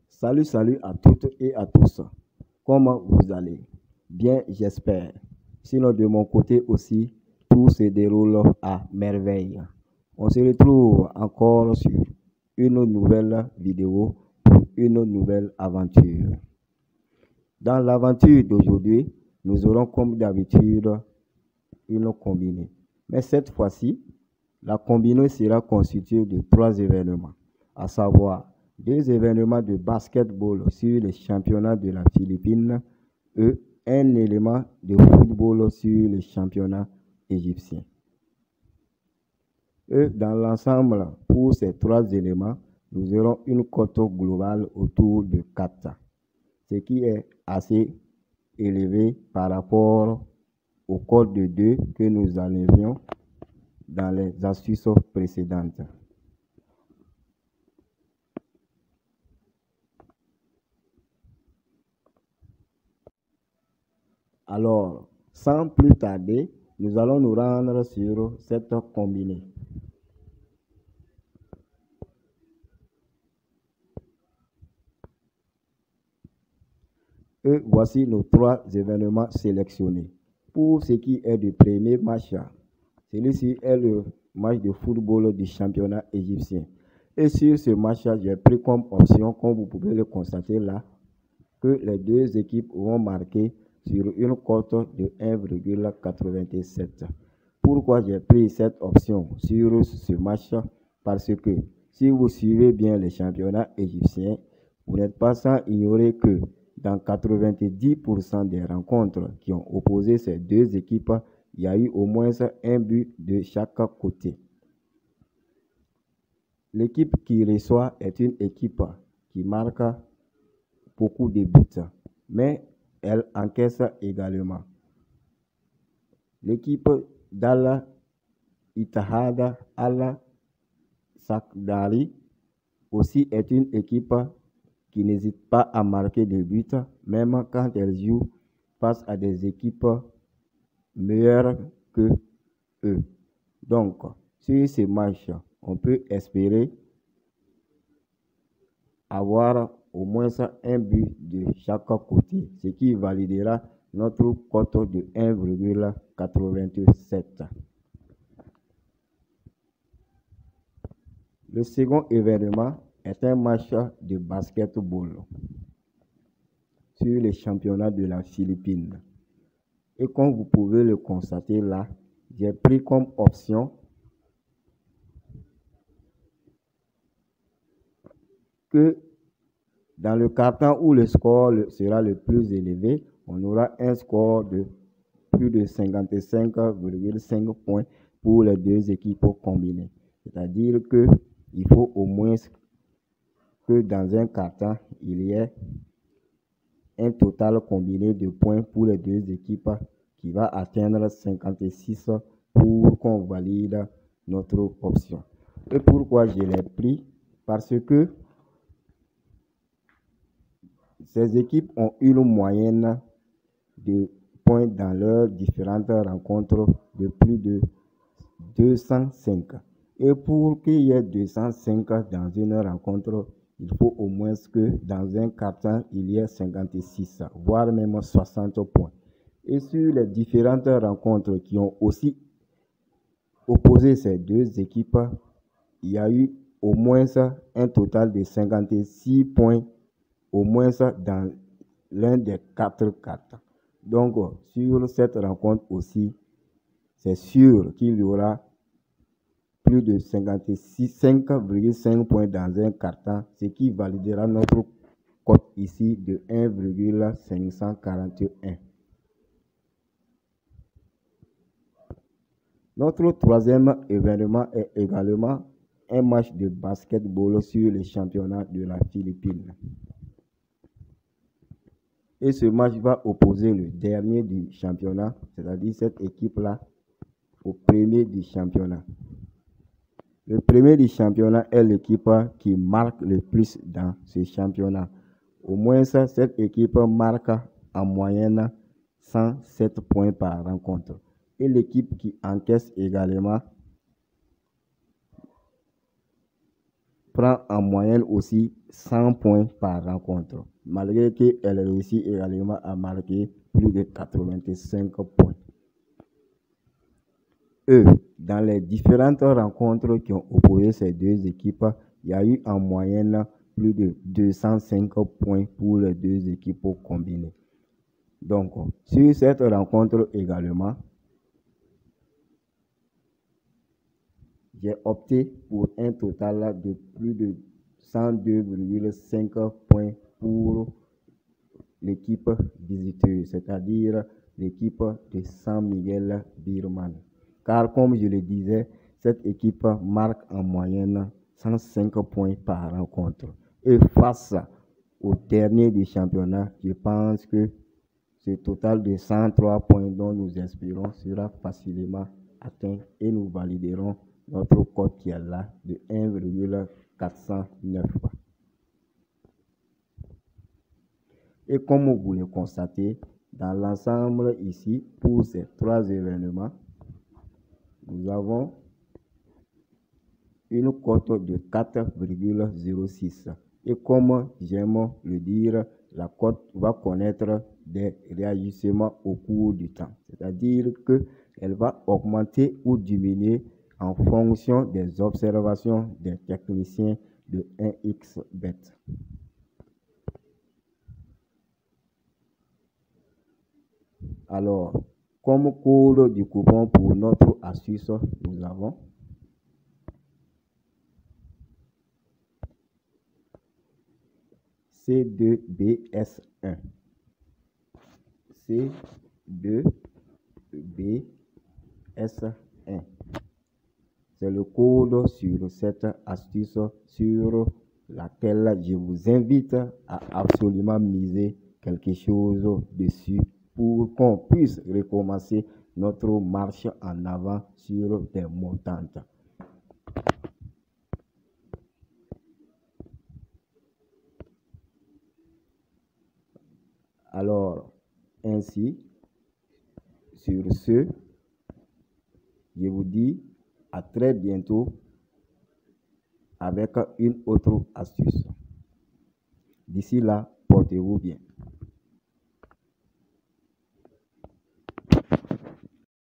Salut à toutes et à tous. Comment vous allez? Bien, j'espère. Sinon, de mon côté aussi, tout se déroule à merveille. On se retrouve encore sur une nouvelle vidéo pour une nouvelle aventure. Dans l'aventure d'aujourd'hui, nous aurons comme d'habitude une combinée. Mais cette fois-ci, la combinée sera constituée de 3 événements, à savoir 2 événements de basketball sur les championnats de la Philippine et un élément de football sur les championnats égyptiens. Et dans l'ensemble, pour ces 3 éléments, nous aurons une cote globale autour de 4, ce qui est assez élevé par rapport au code de 2 que nous enlevions dans les astuces précédentes. Alors, sans plus tarder, nous allons nous rendre sur cette combinée. Et voici nos 3 événements sélectionnés. Pour ce qui est du premier match, celui-ci est le match de football du championnat égyptien. Et sur ce match, j'ai pris comme option, comme vous pouvez le constater là, que les 2 équipes vont marquer sur une cote de 1,87. Pourquoi j'ai pris cette option sur ce match? Parce que si vous suivez bien les championnats égyptiens, vous n'êtes pas sans ignorer que dans 90% des rencontres qui ont opposé ces 2 équipes, il y a eu au moins un but de chaque côté. L'équipe qui reçoit est une équipe qui marque beaucoup de buts, mais elle encaisse également. L'équipe d'Al Ittihad Al-Sakandari aussi est une équipe qui n'hésite pas à marquer des buts, même quand elle joue face à des équipes meilleures que eux. Donc, sur ces matchs, on peut espérer avoir au moins un but de chaque côté, ce qui validera notre cote de 1,87. Le second événement est un match de basketball sur les championnats de la Philippine. Et comme vous pouvez le constater là, j'ai pris comme option que dans le quart-temps où le score sera le plus élevé, on aura un score de plus de 55,5 points pour les 2 équipes combinées. C'est-à-dire qu'il faut au moins que dans un quart-temps, il y ait un total combiné de points pour les 2 équipes qui va atteindre 56 pour qu'on valide notre option. Et pourquoi je l'ai pris? Parce que ces équipes ont une moyenne de points dans leurs différentes rencontres de plus de 205. Et pour qu'il y ait 205 dans une rencontre, il faut au moins que dans un quart-temps, il y ait 56, voire même 60 points. Et sur les différentes rencontres qui ont aussi opposé ces 2 équipes, il y a eu au moins un total de 56 points, au moins dans l'un des 4 quarts. Donc, sur cette rencontre aussi, c'est sûr qu'il y aura plus de 55,5 points dans un quart-temps, ce qui validera notre cote ici de 1,541. Notre troisième événement est également un match de basketball sur les championnats de la Philippine. Et ce match va opposer le dernier du championnat, c'est-à-dire cette équipe-là, au premier du championnat. Le premier du championnat est l'équipe qui marque le plus dans ce championnat. Au moins, cette équipe marque en moyenne 107 points par rencontre. Et l'équipe qui encaisse également prend en moyenne aussi 100 points par rencontre, malgré qu'elle réussit également à marquer plus de 85 points. Dans les différentes rencontres qui ont opposé ces deux équipes, il y a eu en moyenne plus de 205 points pour les deux équipes combinées. Donc, sur cette rencontre également, j'ai opté pour un total de plus de 102,5 points pour l'équipe visiteuse, c'est-à-dire l'équipe de San Miguel Birman. Car comme je le disais, cette équipe marque en moyenne 105 points par rencontre. Et face au dernier du championnat, je pense que ce total de 103 points dont nous espérons sera facilement atteint et nous validerons notre cote qui est là de 1,409. Et comme vous le constatez, dans l'ensemble ici, pour ces trois événements, nous avons une cote de 4,06. Et comme j'aime le dire, la cote va connaître des réagissements au cours du temps. C'est-à-dire qu'elle va augmenter ou diminuer en fonction des observations des techniciens de 1xBet. Alors, comme code du coupon pour notre astuce, nous avons C2BS1. C2BS1. C'est le code sur cette astuce sur laquelle je vous invite à absolument miser quelque chose dessus pour qu'on puisse recommencer notre marche en avant sur des montantes. Alors, ainsi, sur ce, je vous dis à très bientôt avec une autre astuce. D'ici là, portez-vous bien.